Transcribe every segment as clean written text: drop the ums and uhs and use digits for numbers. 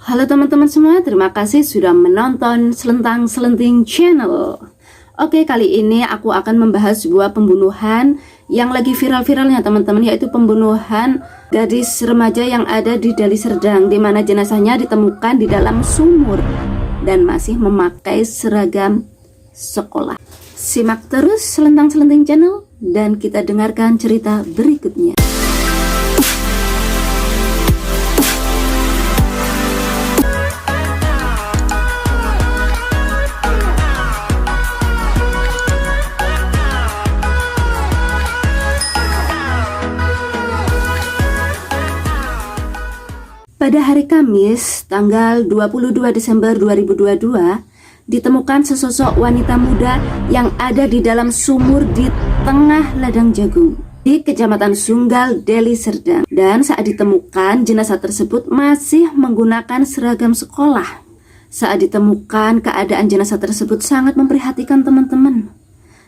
Halo teman-teman semua, terima kasih sudah menonton Selentang Selenting Channel. Oke, kali ini aku akan membahas sebuah pembunuhan yang lagi viral-viralnya teman-teman, yaitu pembunuhan gadis remaja yang ada di Deli Serdang, di mana jenazahnya ditemukan di dalam sumur dan masih memakai seragam sekolah. Simak terus Selentang Selenting Channel dan kita dengarkan cerita berikutnya. Pada hari Kamis, tanggal 22 Desember 2022, ditemukan sesosok wanita muda yang ada di dalam sumur di tengah ladang jagung di Kecamatan Sunggal, Deli Serdang. Dan saat ditemukan, jenazah tersebut masih menggunakan seragam sekolah. Saat ditemukan, keadaan jenazah tersebut sangat memprihatinkan teman-teman.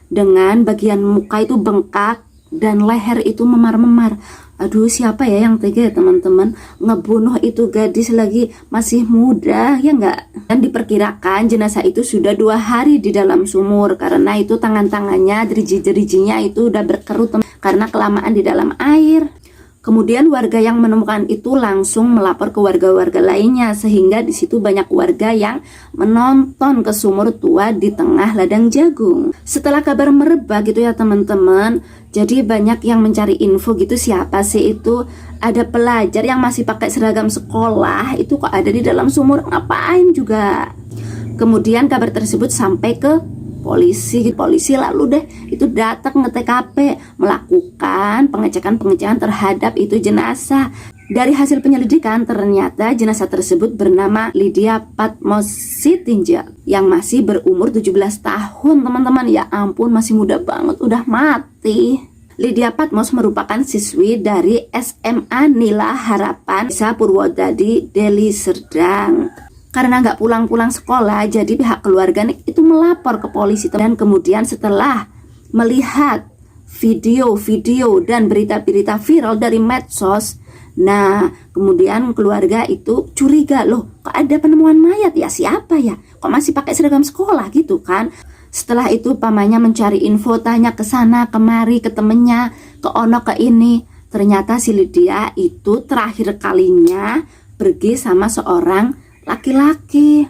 Dengan bagian muka itu bengkak dan leher itu memar-memar. Aduh, siapa ya yang tega ya teman-teman, ngebunuh itu gadis lagi masih muda, ya enggak? Dan diperkirakan jenazah itu sudah 2 hari di dalam sumur, karena itu tangan-tangannya, deriji-derijinya itu udah berkerut karena kelamaan di dalam air. Kemudian warga yang menemukan itu langsung melapor ke warga-warga lainnya, sehingga di situ banyak warga yang menonton ke sumur tua di tengah ladang jagung. Setelah kabar merebak gitu ya teman-teman, jadi banyak yang mencari info gitu, siapa sih itu, ada pelajar yang masih pakai seragam sekolah itu kok ada di dalam sumur, ngapain juga. Kemudian kabar tersebut sampai ke polisi lalu deh itu datang ke TKP melakukan pengecekan terhadap itu jenazah. Dari hasil penyelidikan ternyata jenazah tersebut bernama Lydia Patmos Sitinjak yang masih berumur 17 tahun teman-teman. Ya ampun, masih muda banget, udah mati. Lydia Patmos merupakan siswi dari SMA Nila Harapan Desa Purwodadi, Deli Serdang. Karena nggak pulang-pulang sekolah, jadi pihak keluarga itu melapor ke polisi. Dan kemudian setelah melihat video-video dan berita-berita viral dari medsos, nah kemudian keluarga itu curiga, loh kok ada penemuan mayat ya, siapa ya, kok masih pakai seragam sekolah gitu kan. Setelah itu pamannya mencari info, tanya ke sana kemari, ke temennya, ke ono ke ini. Ternyata si Lydia itu terakhir kalinya pergi sama seorang laki-laki.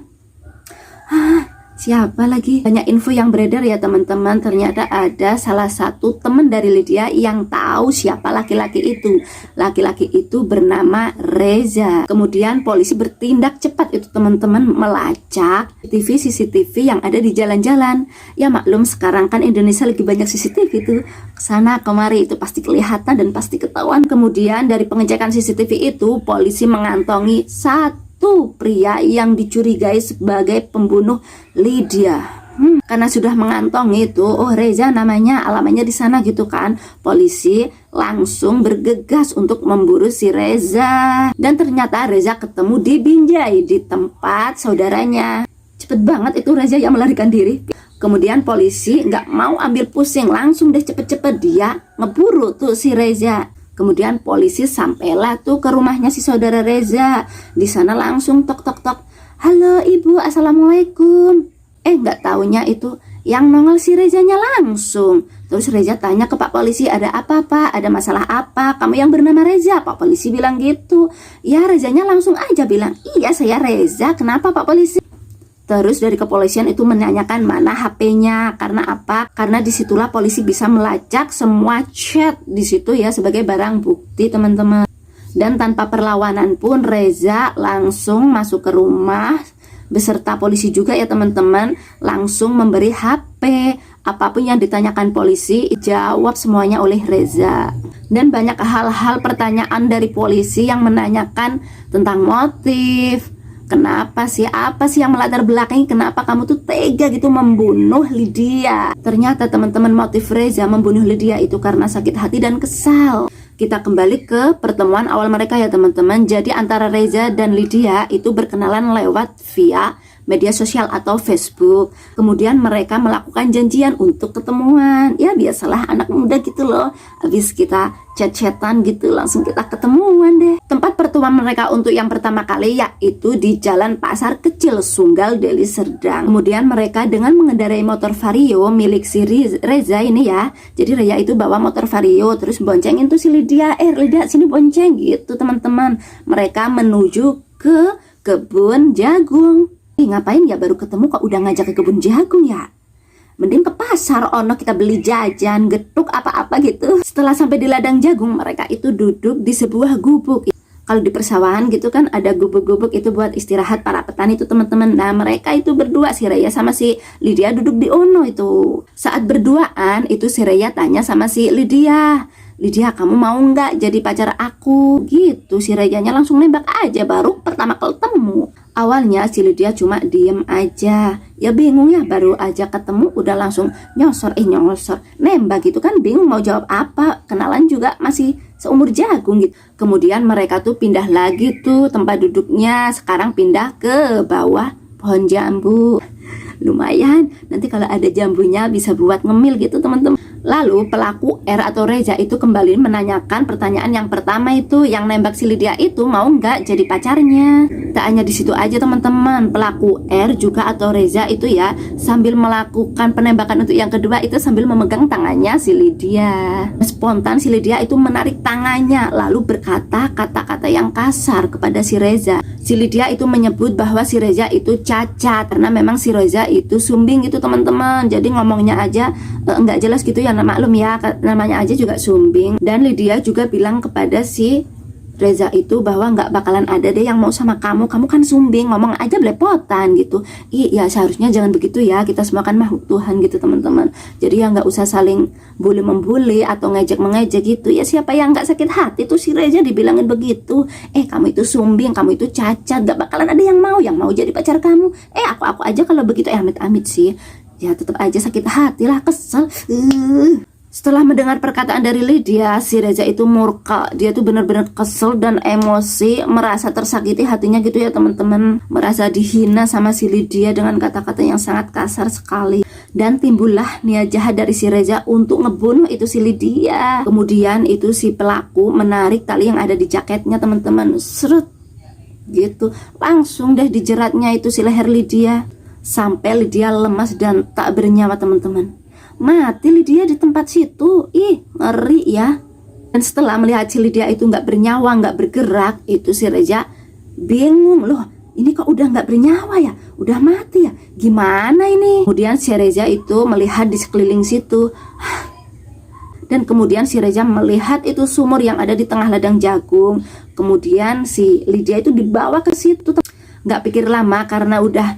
Siapa lagi? Banyak info yang beredar ya teman-teman. Ternyata ada salah satu teman dari Lydia yang tahu siapa laki-laki itu. Laki-laki itu bernama Reza. Kemudian polisi bertindak cepat itu teman-teman, melacak CCTV yang ada di jalan-jalan. Ya maklum sekarang kan Indonesia lagi banyak CCTV itu, kesana kemari itu pasti kelihatan dan pasti ketahuan. Kemudian dari pengecekan CCTV itu polisi mengantongi satu pria yang dicurigai sebagai pembunuh Lydia. Karena sudah mengantongi itu, oh Reza namanya, alamatnya di sana gitu kan. Polisi langsung bergegas untuk memburu si Reza. Dan ternyata Reza ketemu di Binjai, di tempat saudaranya. Cepet banget itu Reza yang melarikan diri. Kemudian polisi nggak mau ambil pusing, langsung deh cepet-cepet dia ngeburu tuh si Reza. Kemudian polisi sampailah tuh ke rumahnya si saudara Reza. Di sana langsung tok tok tok. Halo ibu, assalamualaikum. Nggak taunya itu yang nongol si Rezanya langsung. Terus Reza tanya ke Pak Polisi, ada apa Pak? Ada masalah apa? Kamu yang bernama Reza? Pak Polisi bilang gitu. Ya Rezanya langsung aja bilang, iya saya Reza. Kenapa Pak Polisi? Terus dari kepolisian itu menanyakan mana HP-nya, karena apa? Karena disitulah polisi bisa melacak semua chat di situ ya sebagai barang bukti teman-teman. Dan tanpa perlawanan pun Reza langsung masuk ke rumah beserta polisi juga ya teman-teman, langsung memberi HP. Apapun yang ditanyakan polisi jawab semuanya oleh Reza. Dan banyak hal-hal pertanyaan dari polisi yang menanyakan tentang motif. Kenapa sih, apa sih yang melatar belakangi, kenapa kamu tuh tega gitu membunuh Lydia? Ternyata teman-teman motif Reza membunuh Lydia itu karena sakit hati dan kesal. Kita kembali ke pertemuan awal mereka ya teman-teman. Jadi antara Reza dan Lydia itu berkenalan lewat via media sosial atau Facebook. Kemudian mereka melakukan janjian untuk ketemuan. Ya biasalah anak muda gitu loh. Habis kita chat-chatan gitu langsung kita ketemuan deh. Tempat pertemuan mereka untuk yang pertama kali yaitu di Jalan Pasar Kecil Sunggal, Deli Serdang. Kemudian mereka dengan mengendarai motor Vario milik si Reza ini ya. Jadi Reza itu bawa motor Vario terus boncengin tuh si Lydia. Lydia sini bonceng gitu teman-teman. Mereka menuju ke kebun jagung. Ngapain ya baru ketemu kok udah ngajak ke kebun jagung ya? Mending ke pasar ono kita beli jajan, getuk apa-apa gitu. Setelah sampai di ladang jagung, mereka itu duduk di sebuah gubuk. Kalau di persawahan gitu kan ada gubuk-gubuk itu buat istirahat para petani itu teman-teman. Nah mereka itu berdua, si Raya sama si Lydia duduk di ono itu. Saat berduaan itu si Raya tanya sama si Lydia, Lydia kamu mau nggak jadi pacar aku? Gitu si Rayanya langsung nembak aja baru pertama ketemu. Awalnya si Lydia cuma diem aja. Ya bingung ya baru aja ketemu udah langsung nyosor nembak gitu kan bingung mau jawab apa. Kenalan juga masih seumur jagung gitu. Kemudian mereka tuh pindah lagi tuh tempat duduknya. Sekarang pindah ke bawah pohon jambu. Lumayan nanti kalau ada jambunya bisa buat ngemil gitu teman-teman. Lalu pelaku R atau Reza itu kembali menanyakan pertanyaan yang pertama itu, yang nembak si Lydia itu mau nggak jadi pacarnya. Tak hanya di situ aja teman-teman, pelaku R juga atau Reza itu ya sambil melakukan penembakan untuk yang kedua itu sambil memegang tangannya si Lydia. Spontan si Lydia itu menarik tangannya lalu berkata kata-kata yang kasar kepada si Reza. Si Lydia itu menyebut bahwa si Reza itu cacat karena memang si Reza itu sumbing gitu teman-teman. Jadi ngomongnya aja nggak jelas gitu ya, maklum ya namanya aja juga sumbing. Dan Lydia juga bilang kepada si Reza itu bahwa nggak bakalan ada deh yang mau sama kamu kan sumbing, ngomong aja belepotan gitu. Iya seharusnya jangan begitu ya, kita semua kan makhluk Tuhan gitu teman-teman. Jadi ya nggak usah saling bully membuli atau ngejek-mengejek gitu ya. Siapa yang nggak sakit hati tuh si Reza dibilangin begitu. Kamu itu sumbing, kamu itu cacat, nggak bakalan ada yang mau jadi pacar kamu. Aku aja kalau begitu amit-amit sih. Ya tetap aja sakit hati lah, kesel. Setelah mendengar perkataan dari Lydia, si Reza itu murka. Dia tuh benar-benar kesel dan emosi, merasa tersakiti hatinya gitu ya teman-teman. Merasa dihina sama si Lydia dengan kata-kata yang sangat kasar sekali. Dan timbullah niat jahat dari si Reza untuk ngebunuh itu si Lydia. Kemudian itu si pelaku menarik tali yang ada di jaketnya teman-teman. Seret gitu, langsung deh dijeratnya itu si leher Lydia. Sampai Lydia lemas dan tak bernyawa teman-teman. Mati Lydia di tempat situ. Ngeri ya. Dan setelah melihat si Lydia itu nggak bernyawa, nggak bergerak, itu si Reza bingung, loh ini kok udah nggak bernyawa ya, udah mati ya, gimana ini? Kemudian si Reza itu melihat di sekeliling situ. Dan kemudian si Reza melihat itu sumur yang ada di tengah ladang jagung. Kemudian si Lydia itu dibawa ke situ. Nggak pikir lama karena udah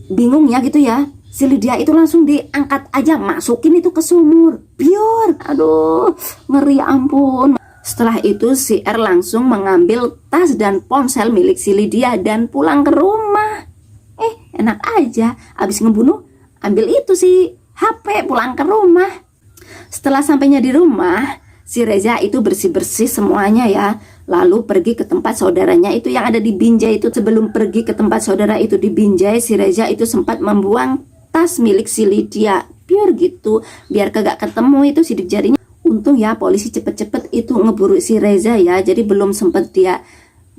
bingung ya gitu ya. Si Lydia itu langsung diangkat aja, masukin itu ke sumur. Biur, aduh, ngeri ampun. Setelah itu si R langsung mengambil tas dan ponsel milik si Lydia dan pulang ke rumah. Enak aja, abis ngebunuh, ambil itu si HP, pulang ke rumah. Setelah sampainya di rumah, si Reza itu bersih-bersih semuanya ya. Lalu pergi ke tempat saudaranya itu yang ada di Binjai itu. Sebelum pergi ke tempat saudara itu di Binjai, si Reza itu sempat membuang tas milik si Lydia, pure gitu, biar kagak ketemu itu sidik jarinya. Untung ya polisi cepet-cepet itu ngeburu si Reza ya, jadi belum sempet dia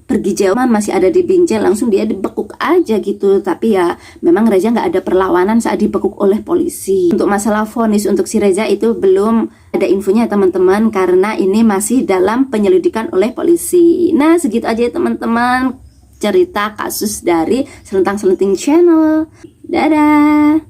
pergi jauh, masih ada di Binjai, langsung dia dibekuk aja gitu. Tapi ya memang Reza nggak ada perlawanan saat dibekuk oleh polisi. Untuk masalah vonis untuk si Reza itu belum ada infonya teman-teman, karena ini masih dalam penyelidikan oleh polisi. Nah segitu aja ya teman-teman cerita kasus dari Selentang Selenting Channel. Dadah.